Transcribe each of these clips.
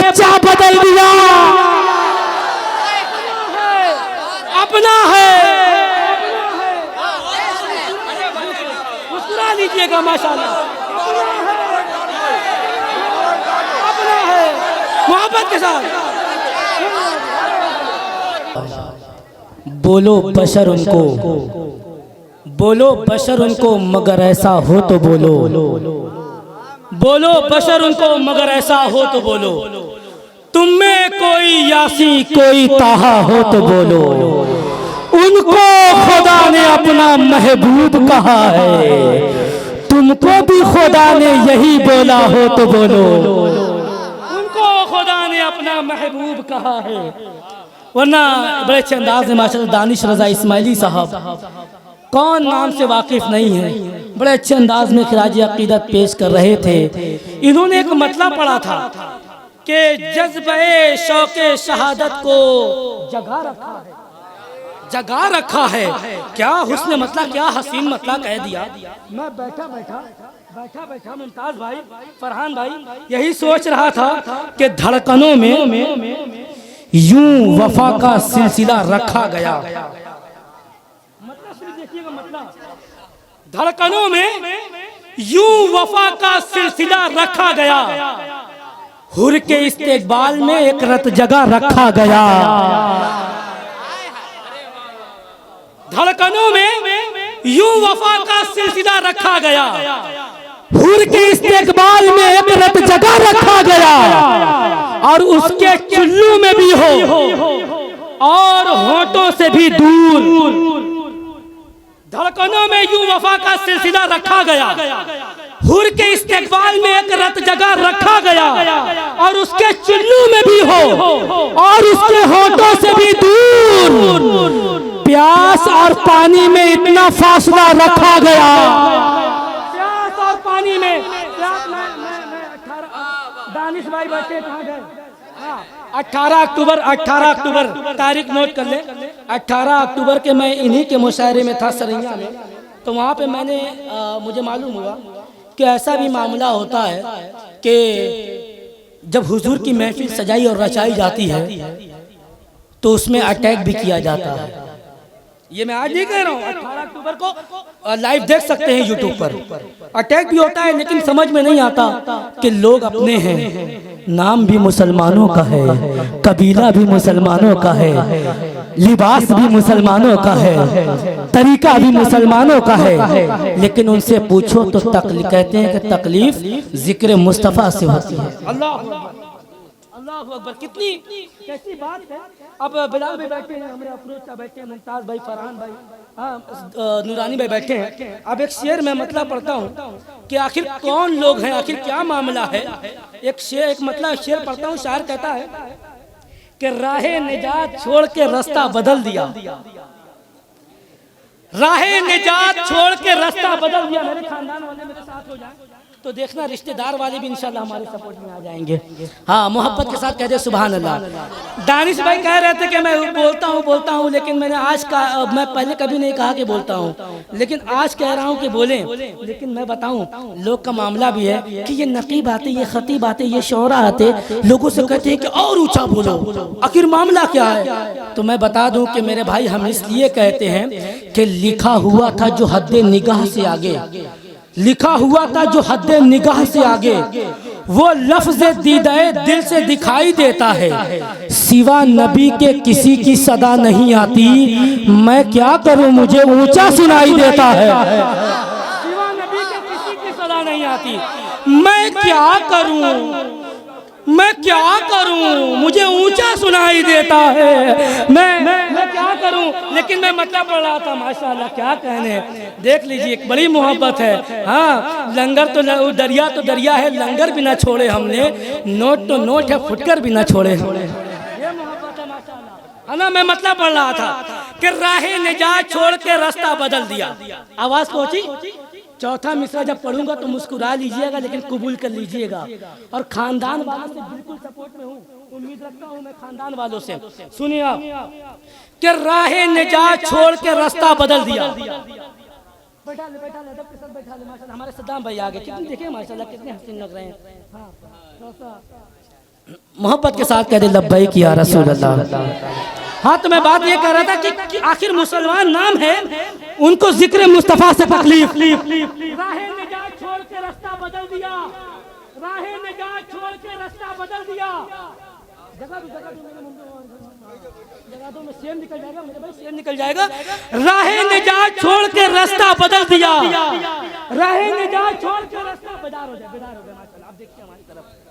बच्चा बदल दिया, अपना है। मुस्कुरा लीजिएगा माशाल्लाह, अपना है मोहब्बत के साथ। बोलो बशर उनको, बोलो बशर उनको, मगर ऐसा हो तो बोलो। बोलो बशर उनको, मगर ऐसा हो तो बोलो। तुम में कोई यासी कोई ताहा हो तो बोलो। उनको खुदा ने अपना महबूब कहा है, तुमको भी खुदा ने यही बोला हो तो बोलो। उनको खुदा ने अपना महबूब कहा है। वरना बड़े अच्छे अंदाज में माशाल्लाह दानिश रजा इस्माइली साहब, कौन नाम से वाकिफ नहीं है, बड़े अच्छे अंदाज में खिराज अकीदत पेश कर रहे थे। इन्होंने एक मतलब पढ़ा था कि जज्बे शौक़े शहादत को जगा रखा है, जगा रखा है। क्या हुस्न मतलब, क्या हसीन मतलब कह दिया। मैं बैठा बैठा मुमताज भाई, फरहान भाई यही सोच रहा था कि धड़कनों में यूं वफा का सिलसिला रखा गया। मतलब देखिएगा, मतलब धड़कनों में यूं वफा का सिलसिला रखा गया, हुर के इस्तेकबाल में एक रत जगह रखा गया। धड़कनों में यूं वफा का सिलसिला रखा गया, हुर के इस्तेकबाल में एक रत जगह रखा गया, और उसके चुल्लू में भी हो और होठों से भी दूर। धड़कनों में यूं वफा का सिलसिला रखा गया, हुर के इस्तेकबाल में एक रत जगह रखा गया, और उसके चुल्लू में भी हो और उसके होठों से भी दूर। प्यास और पानी में इतना फासला रखा गया, प्यास और पानी में। दानिश भाई बैठे कहाँ गए? 18 अक्टूबर तारीख नोट कर ले। 18 अक्टूबर के मैं इन्हीं के मुशायरे में था सरैया में, तो वहाँ पे मैंने मुझे मालूम हुआ कि ऐसा भी मामला होता है कि जब हुजूर की महफिल सजाई और रचाई जाती है तो उसमें अटैक भी किया जाता है। ये मैं आज नहीं कह रहा हूँ, 18 अक्टूबर को लाइव देख सकते हैं यूट्यूब पर। अटैक भी होता है, लेकिन समझ में नहीं आता कि लोग अपने हैं, नाम भी मुसलमानों का है, कबीला भी मुसलमानों का है, लिबास भी मुसलमानों का है, तरीका भी मुसलमानों का है, लेकिन उनसे पूछो तो कहते हैं कि तकलीफ जिक्र मुस्तफ़ा से होती है। अल्लाह अकबर, कितनी कैसी बात है। अब बिलाल भाई बैठे हैं, हमारे अफरोज साहब बैठे हैं, मुमताज भाई, फरहान भाई, हाँ, नूरानी भाई बैठे हैं। अब एक शेर मैं मतलब पढ़ता हूँ कि आखिर कौन लोग हैं, आखिर क्या मामला है। एक शेर पढ़ता हूँ। शायर कहता है कि राहे निजात छोड़ के रास्ता बदल दिया, राहे निजात छोड़ के रास्ता बदल दिया। मेरे खानदान वाले मेरे साथ हो जाए तो देखना, रिश्तेदार वाले भी इंशाल्लाह हमारे सपोर्ट में आ जाएंगे। हाँ, मोहब्बत के साथ कहते सुभान अल्लाह। दानिश भाई कह रहे थे कि मैं बोलता हूँ, लेकिन मैंने आज का, मैं पहले कभी नहीं कहा कि बोलता हूँ, लेकिन आज कह रहा हूँ कि बोलें। लेकिन मैं बताऊँ, लोग का मामला भी है कि ये नकीब आते, ये खतीब आते, ये शौरा आते, लोगों से कहते हैं कि और ऊँचा बोलो, आखिर मामला क्या है। तो मैं बता दूँ कि मेरे भाई, हम इसलिए कहते हैं कि लिखा हुआ था जो हद निगाह से आगे, लिखा हुआ था जो हद निगाह से आगे, वो लफ्ज़ दीदाए दिल से दिखाई देता है, सिवा नबी के किसी की सदा नहीं आती, मैं क्या करूं मुझे ऊंचा सुनाई देता है। सिवा नबी के किसी की सदा नहीं आती, मैं क्या करूं मुझे ऊंचा सुनाई देता है। मैं क्या करूं, लेकिन मैं मतलब पढ़ रहा था, माशाल्लाह क्या कहने। देख लीजिए, एक बड़ी मोहब्बत है। हाँ, लंगर तो दरिया है, लंगर भी ना छोड़े हमने, नोट तो नोट है, फुटकर भी ना छोड़े। ये मोहब्बत है माशाल्लाह, है ना। मैं मतलब पढ़ रहा था कि राहे निजात छोड़ के रास्ता बदल दिया। आवाज पहुंची। चौथा मिसरा जब पढ़ूंगा तो मुस्कुरा लीजिएगा, लेकिन कबूल कर लीजिएगा। और खानदान वालों से बिल्कुल सपोर्ट में हूँ, उम्मीद रखता हूँ मैं खानदान वालों से। सुनिए आप कि राहे निजात छोड़ के रास्ता बदल दिया। बैठा ले अदब के साथ बैठा ले। माशाल्लाह हमारे सद्दाम भाई आ गए, कितने देखे माशाल्लाह, कितने हसीन लग रहे हैं। हाँ, मोहब्बत के साथ कह दे लब्बैक या रसूल अल्लाह। हाँ, तो मैं बात ये कर रहा था कि आखिर मुसलमान नाम है, उनको जिक्र मुस्तफ़ा से तकलीफ। राहे निजात छोड़ के रास्ता बदल दिया, राहे निजात छोड़ के रास्ता बदल दिया। जगह दो में सेम निकल जाएगा मेरे भाई, सेम निकल जाएगा। राहे निजात छोड़ के रास्ता बदल दिया, राहे निजात छोड़ के रास्ता बेदार हो जाए, बेदार हो जाए। माशाल्लाह, आप देखिए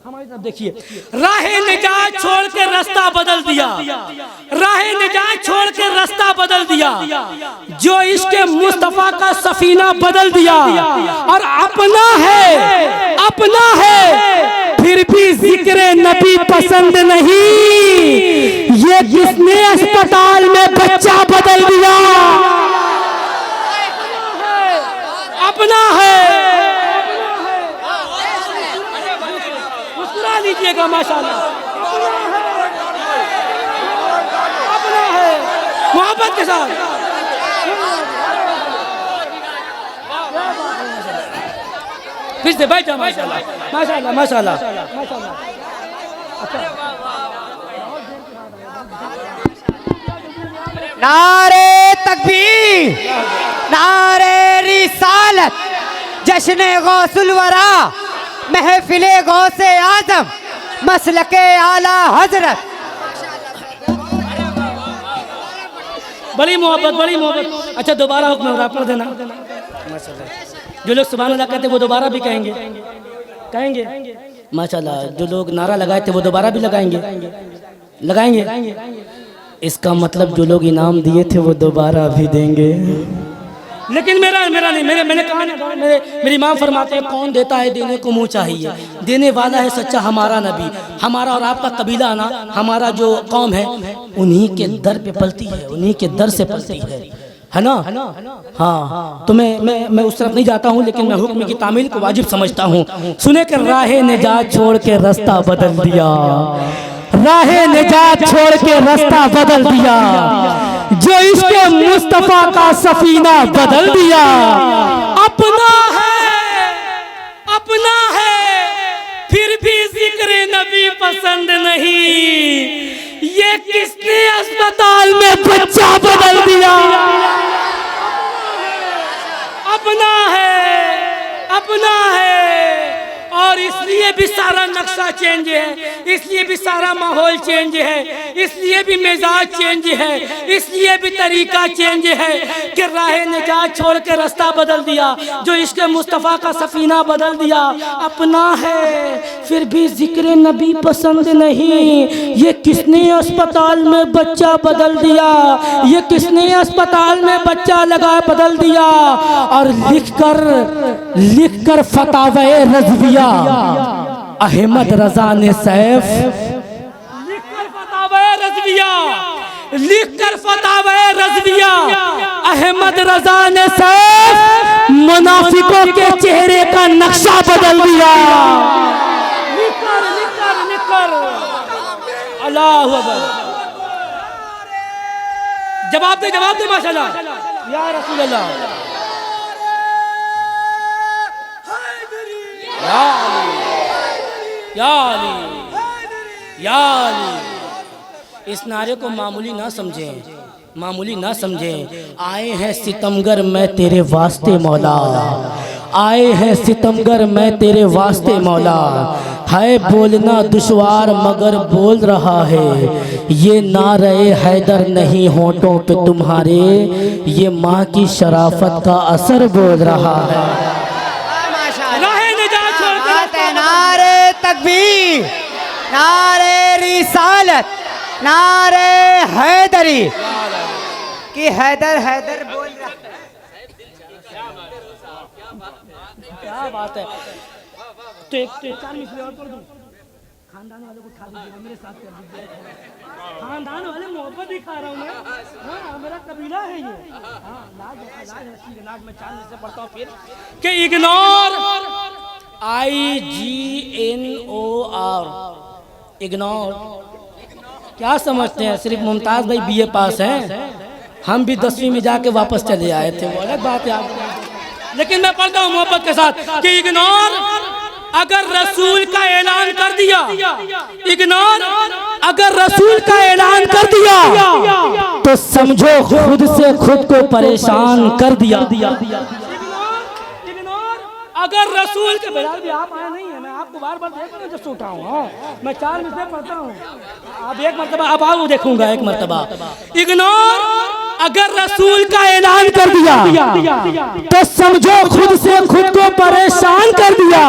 हमारी तरफ देखिए। राहे निजात छोड़ के रास्ता बदल दिया, राहे निजात छोड़ के रास्ता बदल दिया, जो इसके मुस्तफा का सफीना बदल दिया। और अपना है, अपना है, फिर भी जिक्र नबी पसंद नहीं। ये किसने अस्पताल में बच्चा बदल दिया? अपना है, मुस्कुरा लीजिएगा माशाल्लाह। अपना है, मोहब्बत के साथ। फिर से बैठ जाओ माशाल्लाह, माशाल्लाह, माशाल्लाह, माशाल्लाह। नारे तकबीर, नारे रिसालत, जश्न गौसुल वरा, महफिले गौसे आजम, मसलके आला हजरत। बड़ी मोहब्बत, बड़ी मोहब्बत। अच्छा, दोबारा हुक्म पढ़ देना माशाल्लाह। जो लोग सुभान अल्लाह कहते वो दोबारा भी कहेंगे, कहेंगे माशाल्लाह। जो लोग नारा लगाए थे वो दोबारा भी लगाएंगे, लगाएंगे। इसका मतलब जो लोग इनाम दिए थे वो दोबारा भी देंगे। लेकिन मेरा नहीं, मैंने कहा ना, मेरी इमाम फरमाते हैं कौन देता है देने को मुँह चाहिए। देने वाला है सच्चा हमारा नबी। हमारा और आपका कबीला ना, हमारा जो कौम है उन्हीं के दर पे पलती है, उन्हीं के दर से पलती है ना। हाँ, तो मैं उस तरफ नहीं जाता हूँ, लेकिन मैं हुक्म की तामील को वाजिब समझता हूँ। सुने कर राहे निजात छोड़ के रास्ता बदल दिया, राहे निजात छोड़ के रास्ता बदल दिया, जो इसके मुस्तफा का सफीना बदल दिया। अपना है, अपना है, फिर भी जिक्र नबी पसंद नहीं। ये किसने अस्पताल में बच्चा बदल दिया? अपना है, अपना है। और इसलिए भी सारा नक्शा चेंज है, इसलिए भी सारा माहौल चेंज है, इसलिए भी मिजाज चेंज है, इसलिए भी तरीका चेंज है कि राहे निजात छोड़ के रास्ता बदल दिया, जो इसके मुस्तफ़ा का सफीना बदल दिया। अपना है, फिर भी जिक्र नबी पसंद नहीं। ये किसने अस्पताल में बच्चा बदल दिया? ये किसने अस्पताल में बच्चा लगा बदल दिया? और लिख कर फतावे रज़विया अहमद रजा ने सैफ, लिखकर फतावे रज़विया, लिखकर फतावे रज़विया अहमद रजा ने सैफ मुनाफिकों के चेहरे का नक्शा बदल दिया। लिखकर अल्लाहु अकबर। जवाब दे माशाल्लाह या रसूल अल्लाह। या अली, या अली, या अली। इस नारे को मामूली ना समझें, मामूली ना समझें। आए हैं सितमगर मैं तेरे वास्ते मौला, आए हैं सितमगर मैं तेरे वास्ते मौला। है बोलना दुश्वार मगर बोल रहा है, ये नारे हैदर नहीं होठों पे तुम्हारे, ये माँ की शराफत का असर बोल रहा है। नारे तकबीर, नारे रिसालत, नारे हैदरी कि हैदर हैदर बोल रहा। क्या बात है। तो एक 4 मिसरे और पढ़ दूं। खानदान वाले को उठा दीजिएगा, मेरे साथ कर दीजिए। खानदान वाले मोहब्बत दिखा रहा हूँ मैं। हाँ, मेरा कबीला है ये। हाँ, लाज मैं 4 मिसरे पढ़ता हूँ फिर कि इग्नोर IGNOR, इग्नोर। क्या समझते हैं सिर्फ मुमताज भाई BA पास हैं, हम भी 10वीं में जाके वापस चले आए थे, वो अलग बात है। लेकिन मैं पढ़ता हूँ मोहब्बत के साथ कि इग्नोर अगर रसूल का ऐलान कर दिया, इग्नोर, अगर रसूल का ऐलान कर दिया तो समझो खुद से खुद को परेशान कर दिया। अगर रसूल के बिलाल भी आप आए नहीं है, मैं आपको बार बार देख रहा हूँ जब सूटा हूँ, मैं 4 मिसरे पढ़ता हूँ, आप एक मरतबा आप आओ देखूंगा एक मरतबा। इग्नोर, अगर रसूल का ऐलान कर दिया तो समझो खुद से खुद को परेशान कर दिया।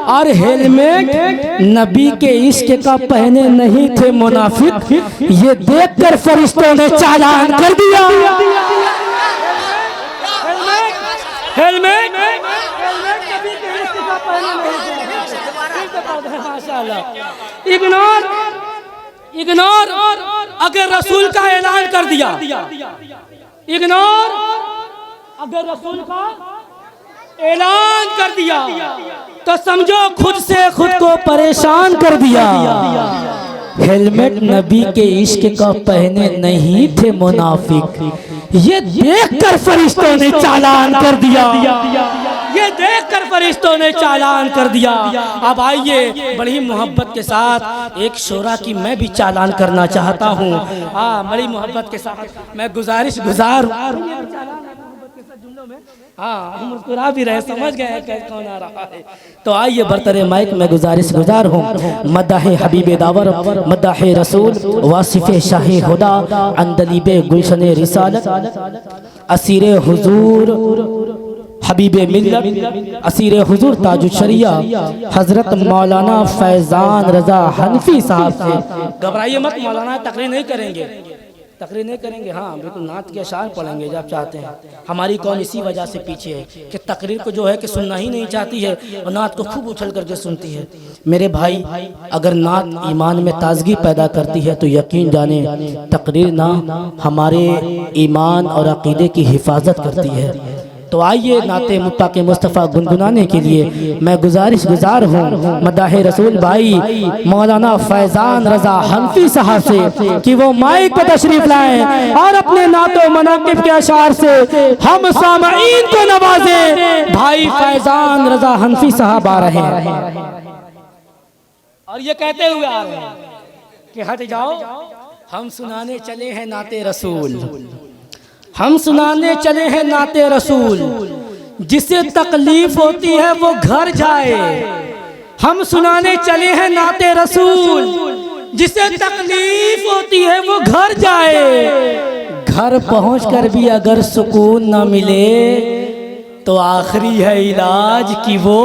और हेलमेट नबी के इश्क का पहने नहीं थे मुनाफिक, ये देखकर फरिश्तों ने चालान कर दिया। हेलमेट माशाल्लाह। इग्नोर, इग्नोर, अगर रसूल का ऐलान कर दिया, इग्नोर, अगर रसूल का ऐलान कर दिया तो समझो खुद से खुद को परेशान कर दिया। हेलमेट नबी के इश्क का पहने नहीं थे मुनाफिक, ये देखकर फरिश्तों ने चालान कर दिया। ये देखकर फरिश्तों ने चालान कर दिया। अब आइए बड़ी मोहब्बत के साथ एक शोरा की मैं भी चालान करना चाहता हूँ। हाँ, बड़ी मोहब्बत के साथ मैं गुजारिश गुजार हाँ, मुस्कुरा भी रहे, समझ गए कौन आ रहा है। तो आइए बरतरे माइक में गुजारिश गुजार हूँ। मदाह हबीब दावर, मदाह रसूल, वासिफ शाह हुदा, अंदलीब गुलशन रिसालत, असीर हुजूर हबीब मिल्लत, असीर हुजूर ताजुल शरिया हजरत मौलाना फैजान रजा हनफी साहब से। घबराइए मत, मौलाना तकरीर नहीं करेंगे, तकरीर नहीं करेंगे। हाँ, बिल्कुल नात के अशार पढ़ेंगे जब चाहते हैं। हमारी कौम इसी वजह से पीछे है कि तकरीर को जो है कि सुनना ही नहीं चाहती है और नात को खूब उछल करके सुनती है। मेरे भाई, अगर नात ईमान में ताजगी पैदा करती है तो यकीन जाने तकरीर ना हमारे ईमान और अकीदे की हिफाजत करती है। तो आइए नाते मुत्ता के मुस्तफ़ा गुनगुनाने के लिए मैं गुजारिश गुजार हूँ मदाह रसूल भाई मौलाना फैजान रजा हनफी साहब से कि वो माइक पर तशरीफ लाएं और अपने नातो मनाकिब के अशार से हम सामईन को नवाजें। भाई फैजान रजा हनफी साहब आ रहे हैं और ये कहते हुए आ रहे हैं कि हट जाओ, हम सुनाने चले हैं नाते रसूल, हम सुनाने चले हैं नाते रसूल। जिसे तकलीफ होती है वो घर जाए, हम सुनाने चले हैं नाते रसूल। जिसे तकलीफ होती है वो घर जाए। घर पहुंचकर भी अगर सुकून न मिले तो आखिरी है इलाज कि वो